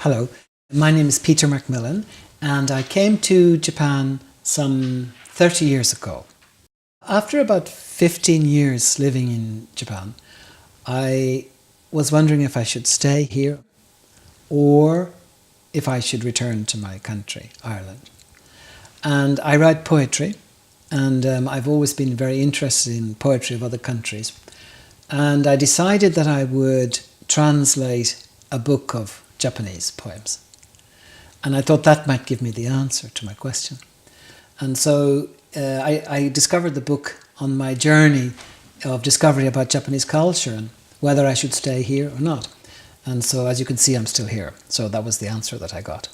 Hello, my name is Peter MacMillan and I came to Japan some 30 years ago. After about 15 years living in Japan, I was wondering if I should stay here or if I should return to my country, Ireland. And I write poetry, and I've always been very interested in poetry of other countries. And I decided that I would translate a book of Japanese poems. And I thought that might give me the answer to my question. And so I discovered the book on my journey of discovery about Japanese culture and whether I should stay here or not. And so, as you can see, I'm still here. So that was the answer that I got.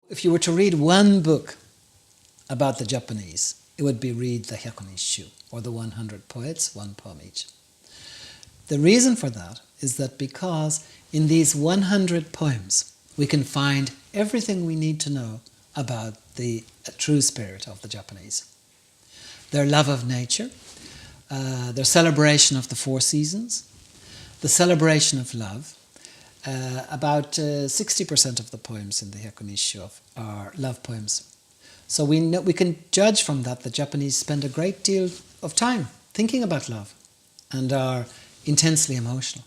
If you were to read one book about the Japanese, it would be read the Hyakunin Isshu, or the 100 poets, one poem each. The reason for that is that because in these 100 poems we can find everything we need to know about the true spirit of the Japanese. Their love of nature, their celebration of the four seasons, the celebration of love. About 60% of the poems in the Hyakunin Isshu are love poems. So we can judge from that the Japanese spend a great deal of time thinking about love and are intensely emotional,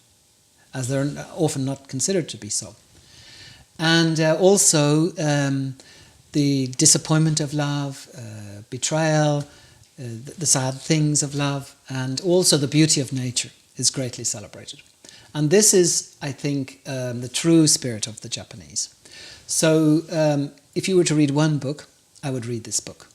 as they're often not considered to be so. And also the disappointment of love, betrayal, the sad things of love, and also the beauty of nature is greatly celebrated. And this is, I think, the true spirit of the Japanese. So if you were to read one book, I would read this book.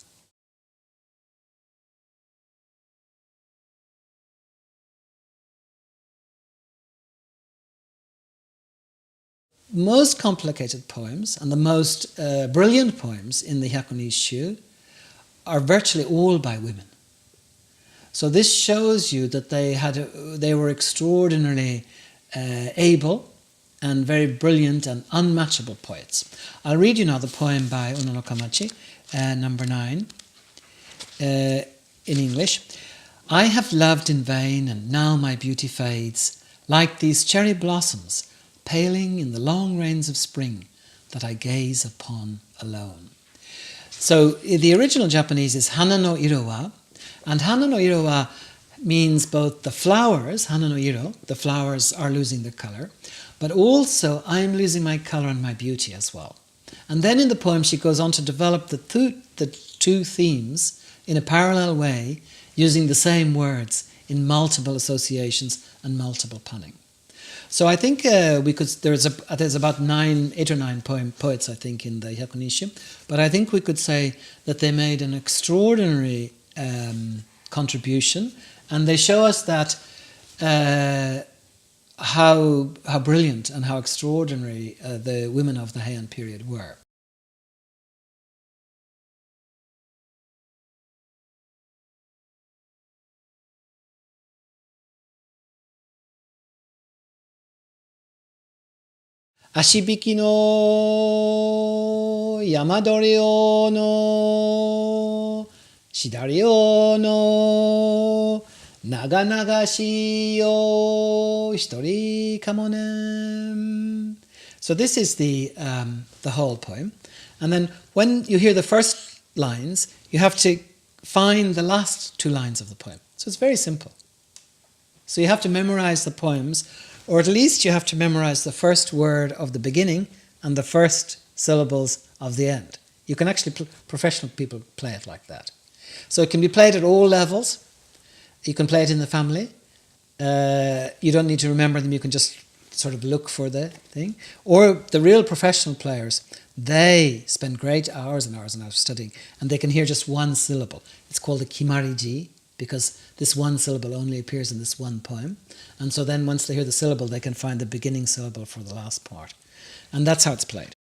Most complicated poems and the most brilliant poems in the Hyakunin Isshu are virtually all by women. So this shows you that they were extraordinarily able and very brilliant and unmatchable poets. I'll read you now the poem by Una no Kamachi, number 9, in English. I have loved in vain, and now my beauty fades, like these cherry blossoms, paling in the long rains of spring that I gaze upon alone. So the original Japanese is Hana no iro wa, and Hana no iro wa means both the flowers, hana no iro, the flowers are losing their colour, but also I'm losing my colour and my beauty as well. And then in the poem she goes on to develop the two themes in a parallel way, using the same words in multiple associations and multiple punning. So I think there's about 8 or 9 poets, I think, in the Hyakunin Isshu, but I think we could say that they made an extraordinary contribution, and they show us that how brilliant and how extraordinary the women of the Heian period were. Ashibiki no yamadori o no shidari o no naga nagashi yo hitori kamone. So this is the whole poem. And then when you hear the first lines, you have to find the last 2 lines of the poem. So it's very simple. So you have to memorize the poems, or at least you have to memorize the first word of the beginning and the first syllables of the end. You can actually, professional people play it like that. So it can be played at all levels. You can play it in the family. You don't need to remember them, you can just sort of look for the thing. Or the real professional players, they spend great hours and hours and hours studying, and they can hear just one syllable. It's called a kimariji, because this one syllable only appears in this one poem. And so then once they hear the syllable, they can find the beginning syllable for the last part. And that's how it's played.